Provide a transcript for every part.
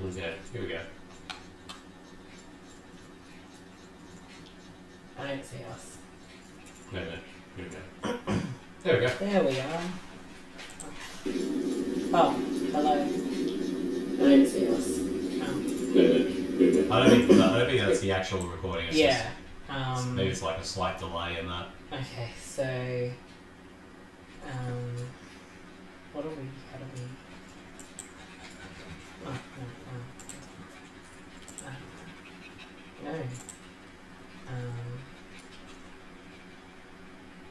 Okay, here we go. I don't see us. Wait a minute. Here we go. There we go. There we are. Oh, hello. I don't see us. I don't think that's the actual recording. It's Yeah. just, maybe it's like a slight delay in that. Okay, so what are we? How do we? Oh, no.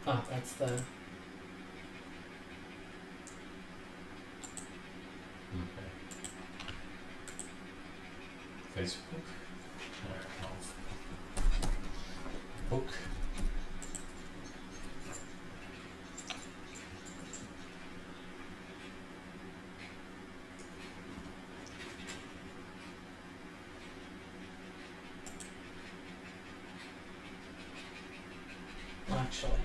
Oh, that's the. Okay. Facebook. Book. Actually,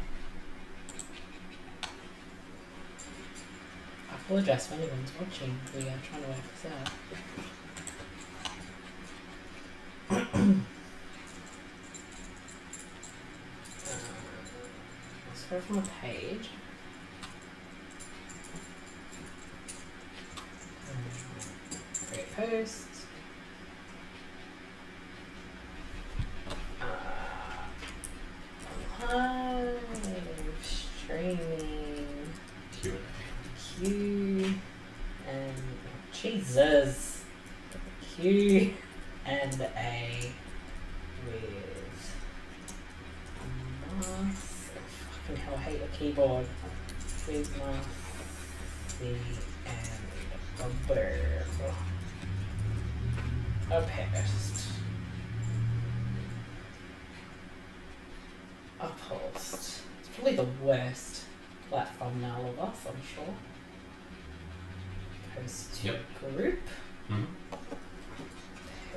I apologize if anyone's watching. We are trying to work this out. Let's go from a page. Create post. Live streaming. Q and Jesus. Q and A with Marcey. Fucking hell, I hate the keyboard. With Marcey and Bede. A post. A post. It's probably the worst platform now of us, I'm sure. Post group. Mm-hmm.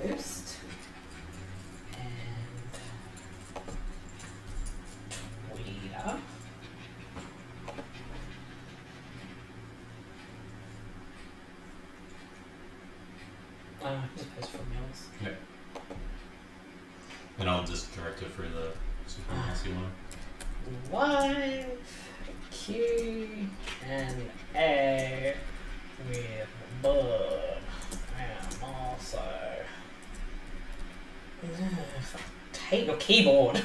Post. And Twitter. Just post from yours. Yep. And I'll just direct it through the super messy one. Live Q and A with Bud and also take your keyboard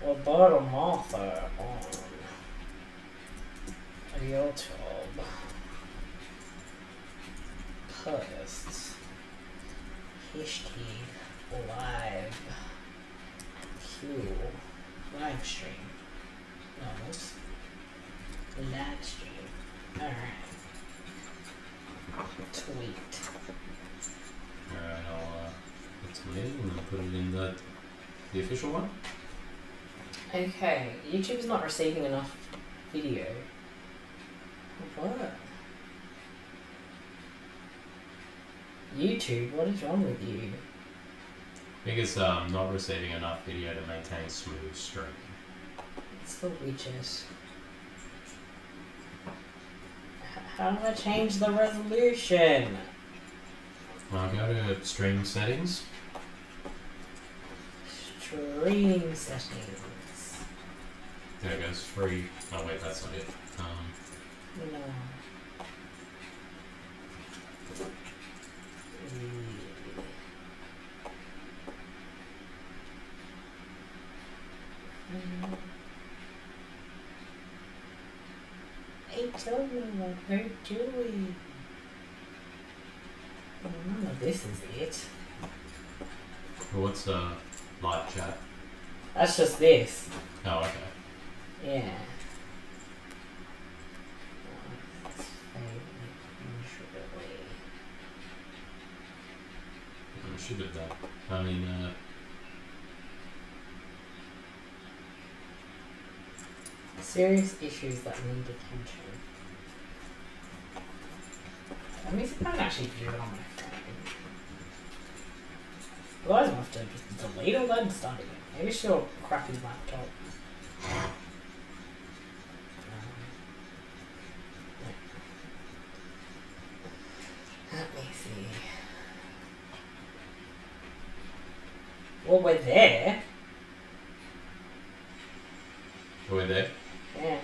or Bud or Martha on YouTube posts hashtag live Q live stream. No, it's live stream. Alright. Tweet. Alright, I'll put it in and then put it in the official one. Okay, YouTube's not receiving enough video. What? YouTube, what is wrong with you? I think it's not receiving enough video to maintain smooth streaming. It's the widget. How do I change the resolution? Go to stream settings. Stream settings. There it goes, free. Oh wait, that's not it. No. Hey, tell me what we're doing. None of this is it. Well, what's live chat? That's just this. Oh, okay. Yeah. I should have done. I mean, serious issues that need attention. I mean, I can actually view it on my phone. Otherwise, I'll have to just delete all that and start again. Maybe it's your crappy laptop. Let me see. Well, we're there. We're there. Yeah.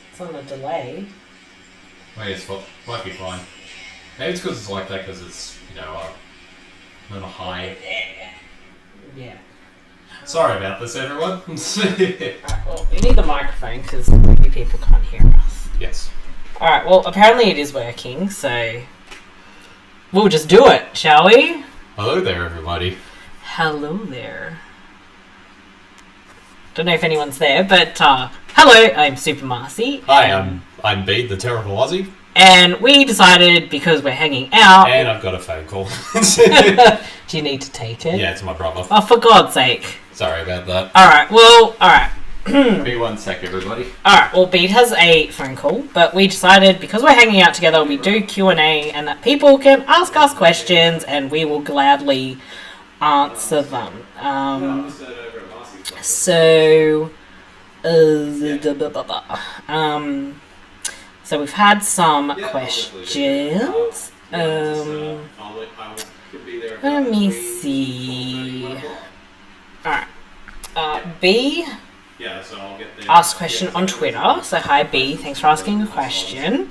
It's on a delay. Oh, yes, well, might be fine. Maybe it's because it's like that because it's, on a high. Yeah. Sorry about this, everyone. Alright, well, we need the microphone because maybe people can't hear us. Yes. Alright, well, apparently it is working, so we'll just do it, shall we? Hello there, everybody. Hello there. Don't know if anyone's there, but hello, I'm Super Marcey. Hi, I'm Bede, the terrible Aussie. And we decided, because we're hanging out... And I've got a phone call. Do you need to take it? Yeah, it's my brother. Oh, for God's sake. Sorry about that. Alright. Be 1 sec, everybody. Alright, well, Bede has a phone call, but we decided, because we're hanging out together, we do Q&A, and that people can ask us questions, and we will gladly answer them. So we've had some questions. Let me see. Alright. B asked a question on Twitter. So hi B, thanks for asking a question.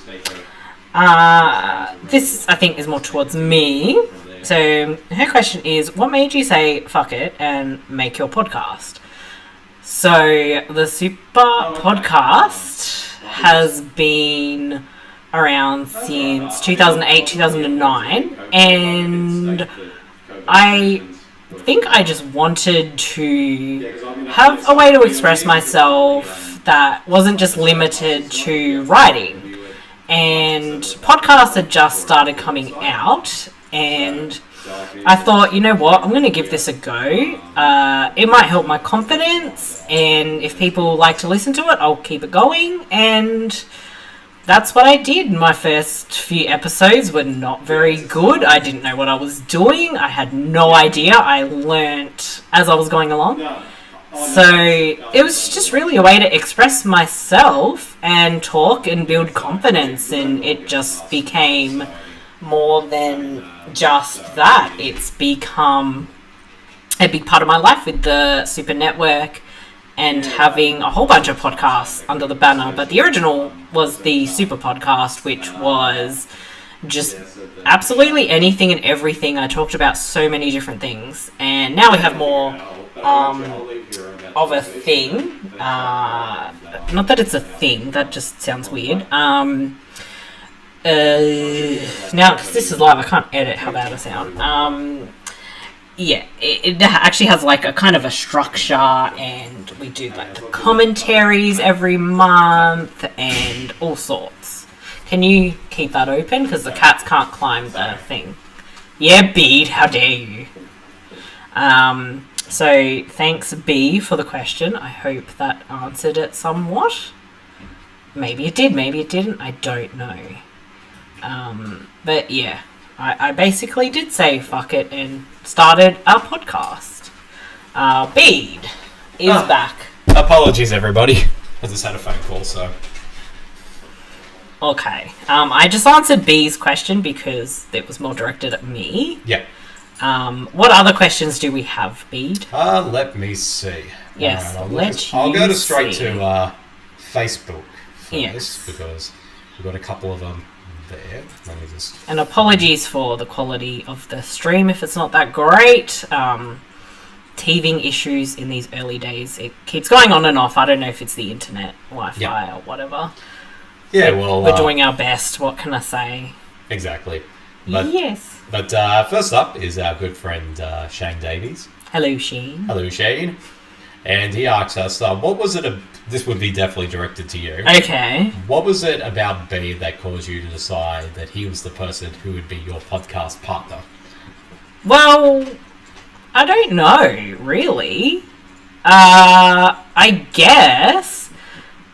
This I think is more towards me. So her question is, what made you say fuck it and make your podcast? So the Super Podcast has been around since 2008, 2009, and I think I just wanted to have a way to express myself that wasn't just limited to writing. And podcasts had just started coming out, and I thought, you know what, I'm going to give this a go. It might help my confidence, and if people like to listen to it, I'll keep it going. And that's what I did. My first few episodes were not very good. I didn't know what I was doing. I had no idea. I learnt as I was going along. So it was just really a way to express myself and talk and build confidence, and it just became more than just that. It's become a big part of my life with the Super Network and having a whole bunch of podcasts under the banner. But the original was the Super Podcast, which was just absolutely anything and everything. I talked about so many different things, and now we have more of a thing. Not that it's a thing, that just sounds weird. Now, because this is live, I can't edit how bad I sound. Yeah, it actually has like a kind of a structure, and we do like the commentaries every month and all sorts. Can you keep that open? Because the cats can't climb the thing. Yeah, Bede, how dare you? So thanks B for the question. I hope that answered it somewhat. Maybe it did, maybe it didn't, I don't know. But yeah, I basically did say fuck it and started a podcast. Bede is back. Apologies, everybody. I just had a phone call, so... Okay. I just answered B's question because it was more directed at me. Yeah. What other questions do we have, Bede? Let me see. Yes, I'll go straight to Facebook for yes. this, because we've got a couple of them there. Let me just... And apologies for the quality of the stream if it's not that great. Teething issues in these early days. It keeps going on and off. I don't know if it's the internet, Wi-Fi, or whatever. Yeah, well... We're doing our best. What can I say? Exactly. But, yes. But first up is our good friend Shane Davies. Hello, Shane. Hello, Shane. And he asks us, what was it... This would be definitely directed to you. Okay. What was it about B that caused you to decide that he was the person who would be your podcast partner? Well, I don't know, really. I guess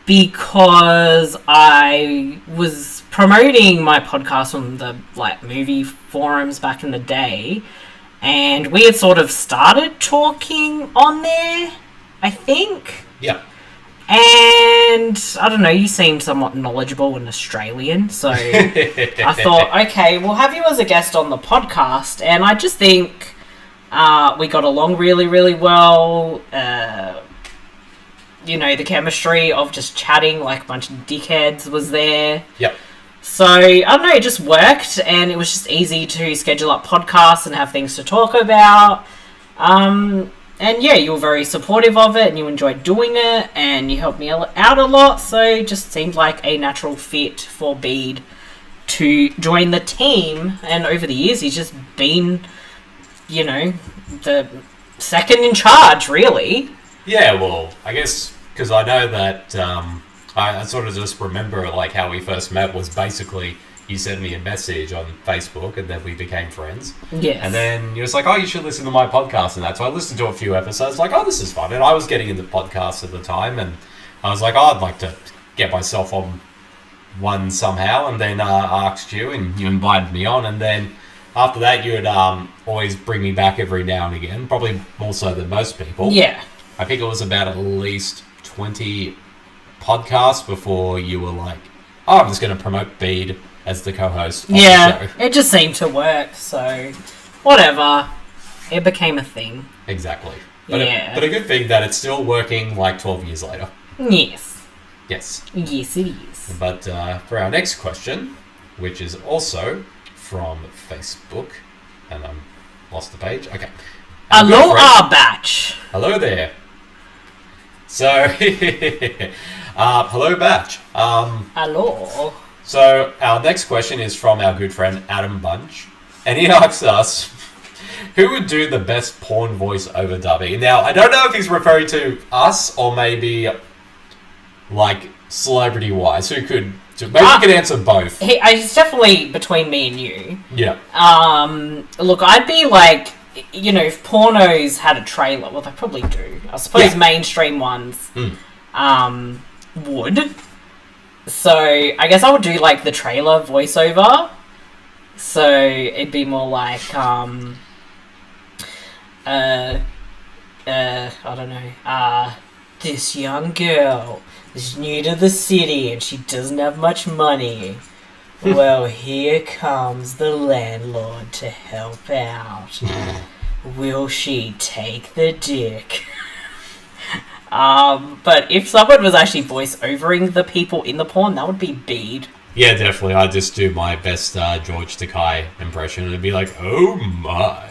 because I was promoting my podcast on the movie forums back in the day, and we had sort of started talking on there, I think. Yeah. And I don't know, you seemed somewhat knowledgeable and Australian, so I thought, okay, we'll have you as a guest on the podcast. And I just think We got along really, really well. The chemistry of just chatting like a bunch of dickheads was there. Yep. So, I don't know, it just worked, and it was just easy to schedule up podcasts and have things to talk about. And yeah, you were very supportive of it, and you enjoyed doing it, and you helped me out a lot, so it just seemed like a natural fit for Bede to join the team, and over the years he's just been, the second in charge, really. Yeah, well, I guess, because I know that, I sort of just remember, like, how we first met was basically, you sent me a message on Facebook, and then we became friends. Yes. And then you was like, oh, you should listen to my podcast and that. So I listened to a few episodes, like, oh, this is fun. And I was getting into podcasts at the time, and I was like, oh, I'd like to get myself on one somehow, and then asked you, and you invited me on, and then after that, you would always bring me back every now and again, probably more so than most people. Yeah. I think it was about at least 20 podcasts before you were like, oh, I'm just going to promote Bede as the co-host of the show. It just seemed to work, so whatever. It became a thing. Exactly. But, yeah. But a good thing that it's still working like 12 years later. Yes. Yes. Yes, it is. But for our next question, which is also from Facebook, and I lost the page. Okay. Hello, our batch. Hello there. So, hello, batch. Hello. So, our next question is from our good friend Adam Bunch, and he asks us, who would do the best porn voice over dubbing? Now, I don't know if he's referring to us or maybe, like, celebrity-wise. Who could... Maybe we could answer both. It's definitely between me and you. Yeah. Look, I'd be like... if pornos had a trailer, well, they probably do. I suppose mainstream ones would. So, I guess I would do, like, the trailer voiceover. So, it'd be more like, I don't know, this young girl is new to the city and she doesn't have much money. Well, here comes the landlord to help out. Will she take the dick? But if someone was actually voice-overing the people in the porn, that would be Bede. Yeah, definitely. I'd just do my best George Takei impression and it'd be like, oh my.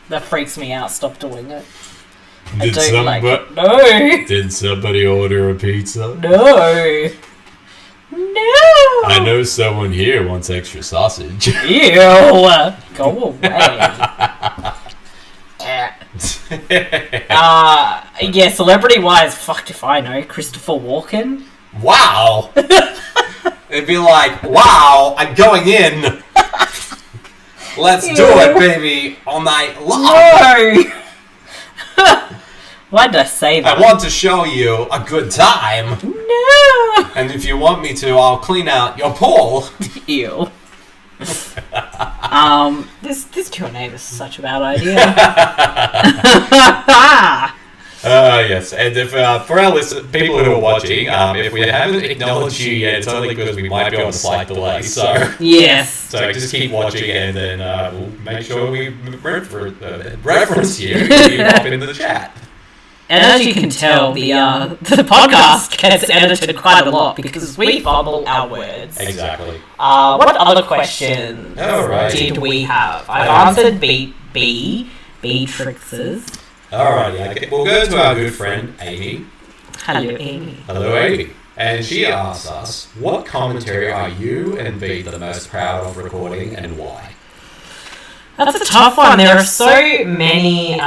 That freaks me out. Stop doing it. Did No. Did somebody order a pizza? No. I know someone here wants extra sausage. Ew. Go away. Yeah, celebrity-wise, fucked if I know. Christopher Walken. Wow. It'd be like, wow, I'm going in. Let's do it, baby, all night long. No. Why did I say that? I want to show you a good time. No. And if you want me to, I'll clean out your pool. Ew. This Q&A was such a bad idea. Yes, and if for our people who are watching, if we haven't acknowledged you yet, it's only because we might be on a slight delay. So yes. So just keep watching, and then we'll make sure we reference you if you pop in the chat. And as you can tell, the podcast gets edited quite a lot because we fumble our words. Exactly. What other questions did we have? I've answered Beatrix's. Alrighty, okay. We'll go to our good friend Amy. Hello, Amy. Hello, Amy. And she asks us, what commentary are you and Bede the most proud of recording and why? That's a tough one. There are so many,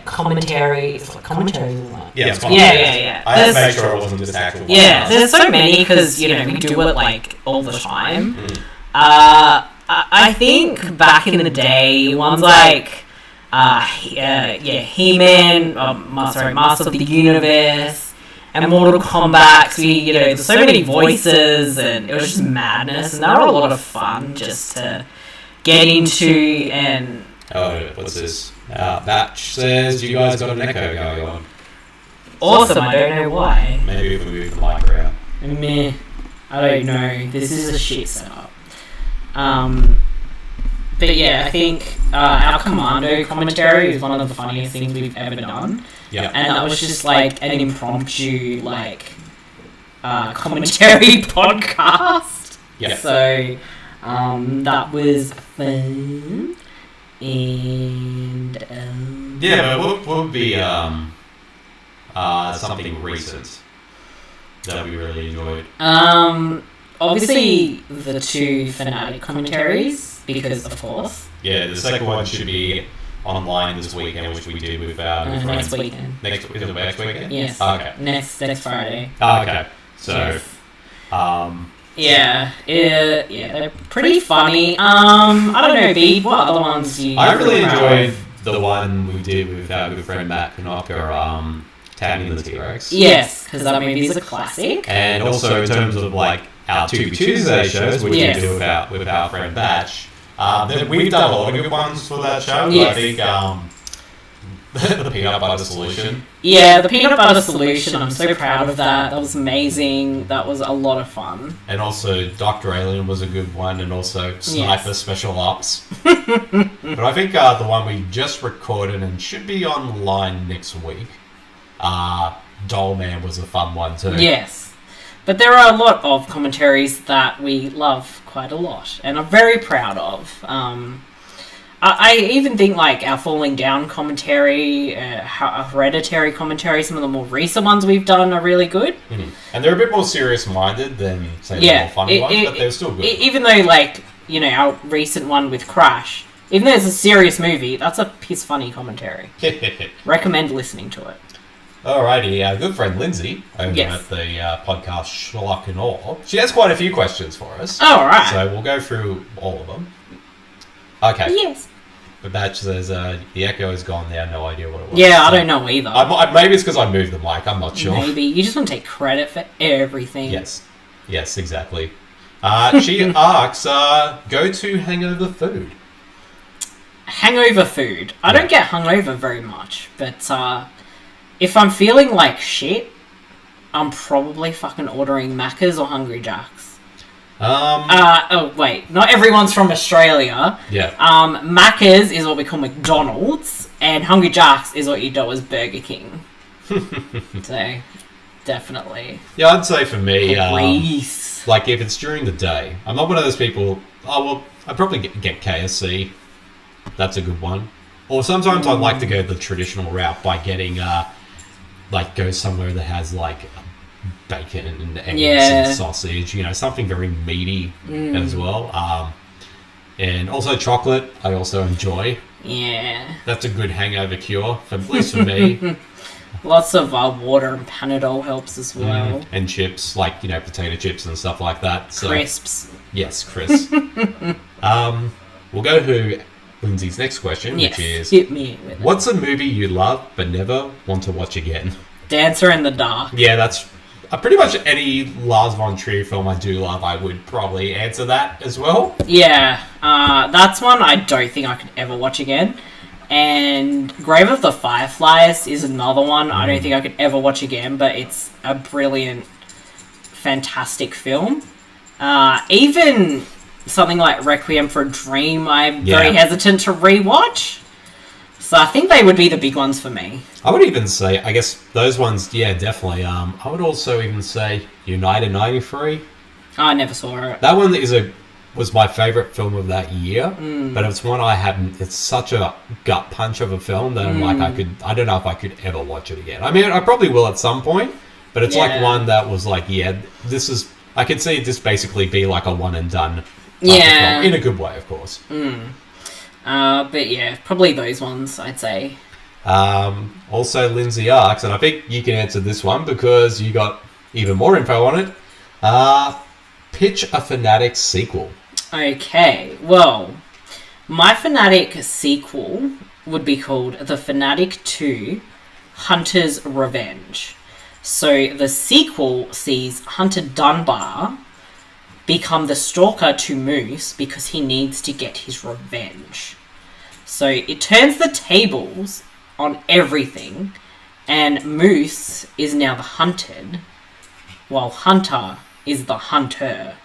commentaries. Commentaries. Yeah, yeah. I had to make sure it wasn't just actual. Yeah, there's so many because, we do it, all the time. I think back in the day, ones like, He-Man, Master of the Universe, and Mortal Kombat. There's so many voices, and it was just madness, and they were a lot of fun just to get into. And what's this? Batch says you guys got an echo going on. Awesome, I don't know why. Maybe if we move the mic around. Meh, I don't know. This is a shit setup. But yeah, I think our Commando commentary is one of the funniest things we've ever done. Yeah. And that was just like an impromptu commentary podcast. Yeah. So that was fun. And yeah, but what would be something recent that we really enjoyed? obviously the two Fanatic commentaries, because of course. Yeah, the second one should be online this weekend, which we did with next weekend. Is it next weekend? Yes. Oh, okay. Next Friday. Oh, okay. So, yes. They're pretty funny. I don't know, Bede, what other ones do you I really enjoyed the one we did with our good friend Matt Knocker, Tagging the T-Rex. Yes, because that movie is a classic. And also in terms of like our Tuesday Tuesday shows, which we do with our friend Batch, we've done a lot of good ones for that show. Yes. I think the Peanut Butter Solution. Yeah, the Peanut Butter Solution, I'm so proud of that. That was amazing. That was a lot of fun. And also Dr. Alien was a good one, and also Sniper Special Ops. But I think the one we just recorded and should be online next week, Doll Man was a fun one too. Yes. But there are a lot of commentaries that we love quite a lot and are very proud of. I even think like our Falling Down commentary, Hereditary commentary, some of the more recent ones we've done are really good. Mm-hmm. And they're a bit more serious-minded than, say, the more funny ones, but they're still good. Even though, like, you know, our recent one with Crash, even though it's a serious movie, that's a piss funny commentary. Recommend listening to it. Alrighty, our good friend Lindsay over at the podcast Schlock and All. She has quite a few questions for us. Alright. So we'll go through all of them. Okay. Yes. The batch says the echo is gone now, no idea what it was. Yeah, I don't know either. Maybe it's because I moved the mic, I'm not sure. Maybe. You just want to take credit for everything. Yes, exactly. She asks, go to hangover food. Hangover food. I don't get hungover very much, but if I'm feeling like shit, I'm probably fucking ordering Macca's or Hungry Jack's. Oh wait, not everyone's from Australia. Yeah. Macca's is what we call McDonald's, and Hungry Jack's is what you know as Burger King. So, definitely. Yeah, I'd say for me, Grease. like if it's during the day, I'm not one of those people. Oh well, I'd probably get KFC. That's a good one. Or sometimes I'd like to go the traditional route by getting go somewhere that has like bacon and eggs and sausage, you know, something very meaty as well. And also chocolate, I also enjoy. Yeah. That's a good hangover cure, at least for me. Lots of water and Panadol helps as well. And chips, like, you know, potato chips and stuff like that. So, crisps. Yes, crisps. We'll go to Lindsay's next question, which is, hit me with what's a movie you love but never want to watch again? Dancer in the Dark. Yeah, that's pretty much any Lars von Trier film I do love, I would probably answer that as well. Yeah, that's one I don't think I could ever watch again. And Grave of the Fireflies is another one I don't think I could ever watch again, but it's a brilliant, fantastic film. Even something like Requiem for a Dream, I'm very hesitant to rewatch. So I think they would be the big ones for me. I would even say, I guess those ones, yeah, definitely. I would also even say United 93. I never saw it. That one was my favourite film of that year, but it's one it's such a gut punch of a film that I'm like, I don't know if I could ever watch it again. I mean, I probably will at some point, but it's like one that was like, I could see this basically be like a one and done. Yeah. In a good way, of course. But yeah, probably those ones, I'd say. Also, Lindsay asks, and I think you can answer this one because you got even more info on it. Pitch a Fanatic sequel. Okay, well, my Fanatic sequel would be called The Fanatic 2 Hunter's Revenge. So the sequel sees Hunter Dunbar become the stalker to Moose because he needs to get his revenge. So it turns the tables on everything, and Moose is now the hunted, while Hunter is the hunter.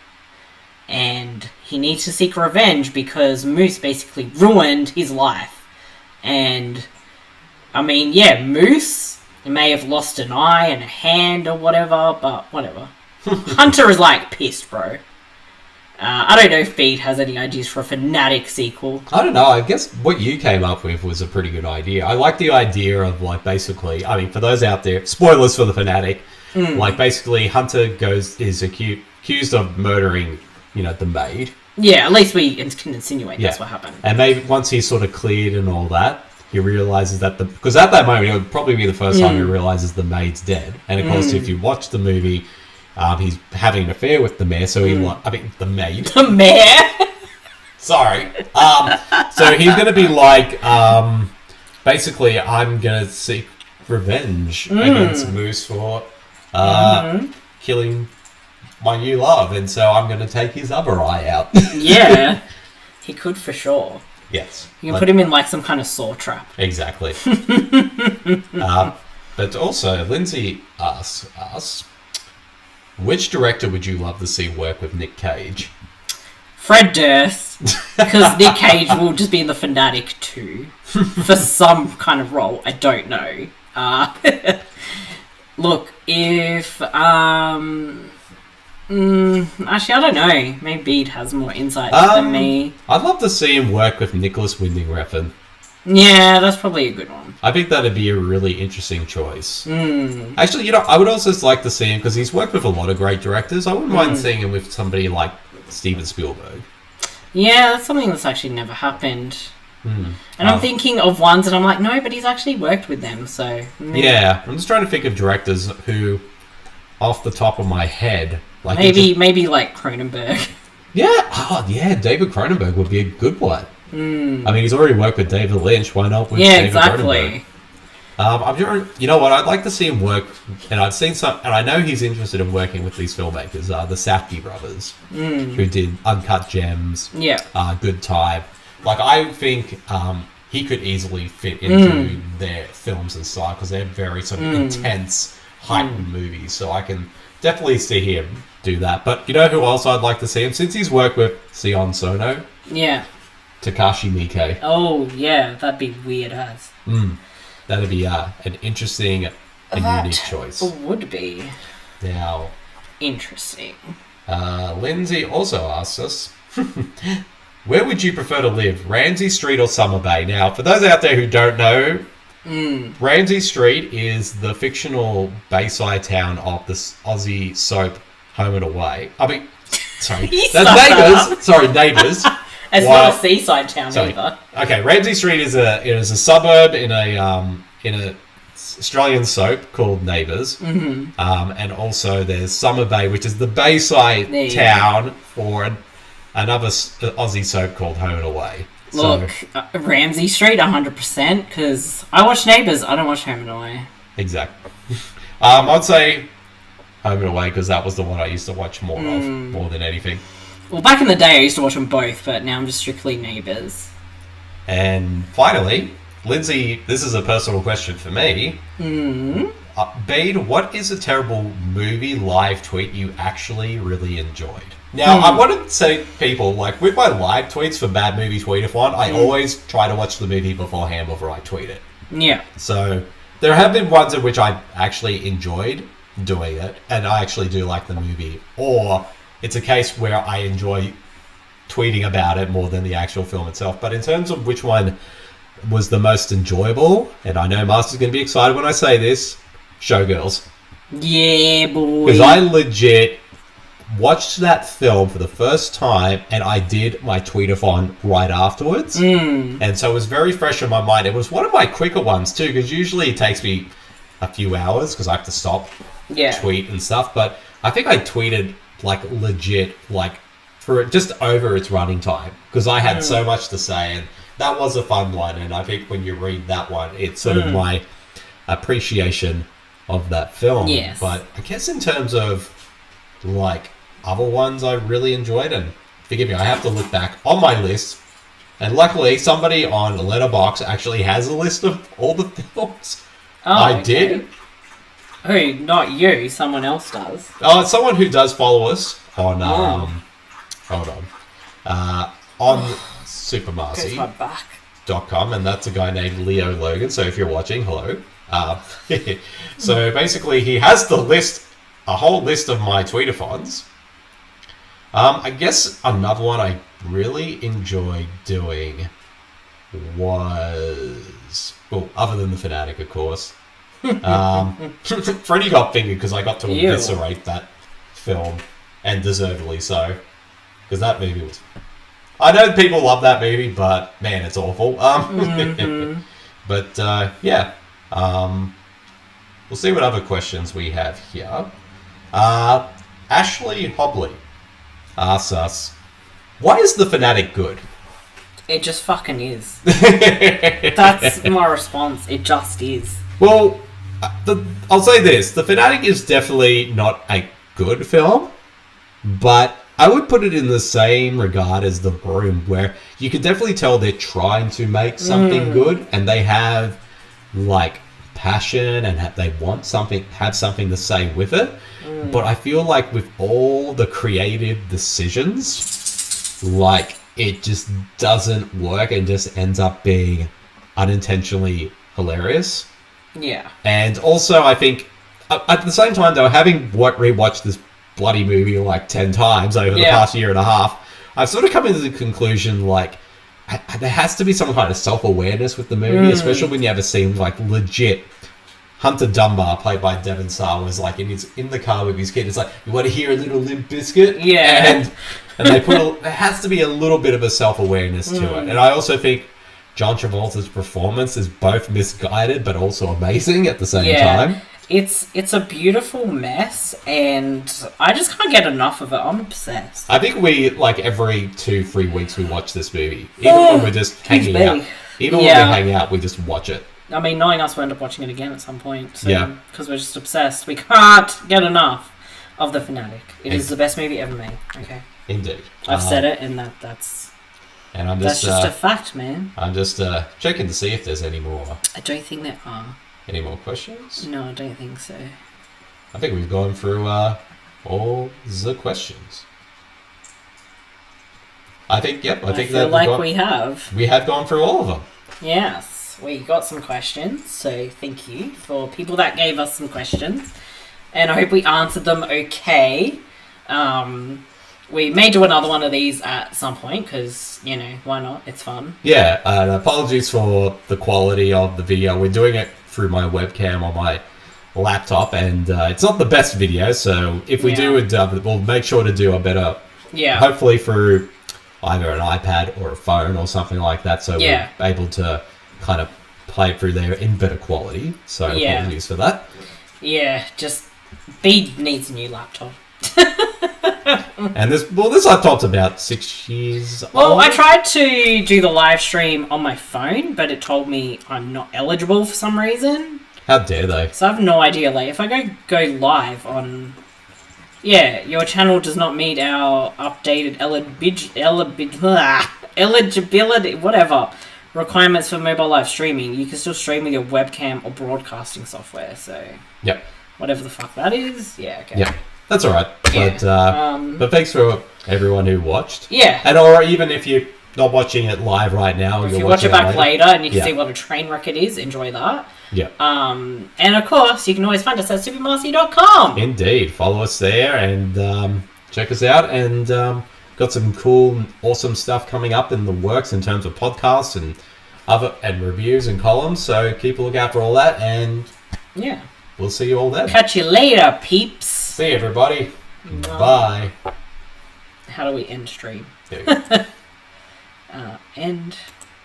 and he needs to seek revenge because Moose basically ruined his life. And, I mean, yeah, Moose may have lost an eye and a hand or whatever, but whatever. Hunter is, like, pissed, bro. I don't know if Bede has any ideas for a Fanatic sequel. I don't know. I guess what you came up with was a pretty good idea. I like the idea of, like, basically... I mean, for those out there, spoilers for the Fanatic. Like, basically, Hunter is accused of murdering, you know, the maid. Yeah, at least we can insinuate that's what happened. And maybe once he's sort of cleared and all that, he realizes that because at that moment, it would probably be the first time he realizes the maid's dead. And, of course, if you watch the movie... he's having an affair with the mayor, so the maid. The mayor? Sorry. So he's going to be like, basically, I'm going to seek revenge against Moose for killing my new love, and so I'm going to take his other eye out. Yeah, he could for sure. Yes. You can put him in like some kind of saw trap. Exactly. But also, Lindsay asks us, which director would you love to see work with Nick Cage? Fred Durst, because Nick Cage will just be in the Fanatic too, for some kind of role. I don't know. Look, if actually, I don't know. Maybe Bede has more insight than me. I'd love to see him work with Nicholas Winding Refn. Yeah, that's probably a good one. I think that'd be a really interesting choice. Actually, you know, I would also like to see him, because he's worked with a lot of great directors. I wouldn't mind seeing him with somebody like Steven Spielberg. Yeah, that's something that's actually never happened. And I'm thinking of ones and I'm like, no, but he's actually worked with them, so... Yeah, I'm just trying to think of directors who, off the top of my head... like Maybe like Cronenberg. Yeah, David Cronenberg would be a good one. I mean, he's already worked with David Lynch. Why not with David Cronenberg? You know what? I'd like to see him work, and I've seen some, and I know he's interested in working with these filmmakers, the Safdie brothers, who did Uncut Gems, Good Time. Like, I think he could easily fit into their films and style, because they're very sort of intense, heightened movies. So I can definitely see him do that. But you know who else I'd like to see him? Since he's worked with Sion Sono. Yeah. Takashi Miike. Oh, yeah, that'd be weird as. That'd be an interesting and unique choice. Would be. Now. Interesting. Lindsay also asks us, where would you prefer to live, Ramsay Street or Summer Bay? Now, for those out there who don't know, Ramsay Street is the fictional Bayside town of the Aussie soap Home and Away. I mean, sorry. That's Neighbours. Sorry, Neighbours. It's not a seaside town either. Okay, Ramsay Street is a suburb in a Australian soap called Neighbours, and also there's Summer Bay, which is the Bayside town for another Aussie soap called Home and Away. Look, Ramsay Street, 100%, because I watch Neighbours, I don't watch Home and Away. Exactly. I'd say Home and Away, because that was the one I used to watch more than anything. Well, back in the day, I used to watch them both, but now I'm just strictly Neighbours. And finally, Lindsay, this is a personal question for me. Bede, what is a terrible movie live tweet you actually really enjoyed? Now, I want to say, people, like, with my live tweets for Bad Movie Tweet-a-thon, I always try to watch the movie beforehand before I tweet it. Yeah. So, there have been ones in which I actually enjoyed doing it, and I actually do like the movie, or it's a case where I enjoy tweeting about it more than the actual film itself. But in terms of which one was the most enjoyable, and I know Master's going to be excited when I say this, Showgirls. Yeah, boy. Because I legit watched that film for the first time, and I did my tweet-a-thon right afterwards. And so it was very fresh in my mind. It was one of my quicker ones, too, because usually it takes me a few hours, because I have to stop, tweet and stuff. But I think I tweeted, like, legit, like, for just over its running time, because I had so much to say, and that was a fun one. And I think when you read that one, it's sort of my appreciation of that film. Yes. But I guess in terms of, like, other ones I really enjoyed, and forgive me, I have to look back on my list, and luckily somebody on Letterboxd actually has a list of all the films I did. Who? Not you. Someone else does. It's someone who does follow us on Hold on. On Goes my supermarcey.com, back. and that's a guy named Leo Logan. So if you're watching, hello. So basically, he has a whole list of my tweetathons. I guess another one I really enjoyed doing was, well, other than the Fanatic, of course. Freddy got fingered because I got to eviscerate that film, and deservedly so, because that movie was. I know people love that movie, but man, it's awful. But yeah, we'll see what other questions we have here. Ashley Hobley asks us, why is the Fanatic good? It just fucking is. That's my response. It just is. Well, I'll say this. The Fanatic is definitely not a good film, but I would put it in the same regard as The Broom, where you can definitely tell they're trying to make something good, and they have, like, passion, and they want something, have something to say with it. But I feel like with all the creative decisions, like, it just doesn't work and just ends up being unintentionally hilarious. Yeah. And also, I think, at the same time, though, having rewatched this bloody movie like 10 times over the past year and a half, I've sort of come into the conclusion, like, there has to be some kind of self-awareness with the movie, especially when you have a scene like legit Hunter Dunbar, played by Devon Sawa, was like in the car with his kid. It's like, you want to hear a little Limp Bizkit? Yeah. And they there has to be a little bit of a self-awareness to it. And I also think John Travolta's performance is both misguided but also amazing at the same time. It's a beautiful mess, and I just can't get enough of it. I'm obsessed. I think we, like, every 2-3 weeks we watch this movie. Even when we're just hanging out. Even when we hang out, we just watch it. I mean, knowing us, we'll end up watching it again at some point. So, because we're just obsessed. We can't get enough of The Fanatic. It is the best movie ever made. Okay. Indeed. I've said it, and that's just a fact, man. I'm just checking to see if there's any more. I don't think there are. Any more questions? No, I don't think so. I think we've gone through all the questions. I think we have. We have gone through all of them. Yes. We got some questions, so thank you for people that gave us some questions. And I hope we answered them okay. We may do another one of these at some point, because, you know, why not? It's fun. Yeah, and apologies for the quality of the video. We're doing it through my webcam on my laptop, and it's not the best video, so if we do it, we'll make sure to do a better... Yeah. Hopefully through either an iPad or a phone or something like that, so we're able to kind of play it through there in better quality. So apologies for that. Yeah, just Bede needs a new laptop. And this laptop's about 6 years old. Well, I tried to do the live stream on my phone, but it told me I'm not eligible for some reason. How dare they? So I have no idea. Like, if I go live on... Yeah, your channel does not meet our updated eligibility, whatever, requirements for mobile live streaming. You can still stream with your webcam or broadcasting software, so... Yep. Whatever the fuck that is. Yeah, okay. Yeah, that's alright. But thanks for everyone who watched. Yeah. And or even if you're not watching it live right now, if you watch it back later and you can see what a train wreck it is, enjoy that. Yeah. And of course, you can always find us at supermarcey.com. Indeed. Follow us there and check us out. And got some cool, awesome stuff coming up in the works in terms of podcasts and reviews and columns. So keep a look out for all that. And we'll see you all then. Catch you later, peeps. See you, everybody. Bye. How do we end stream? There you go. End.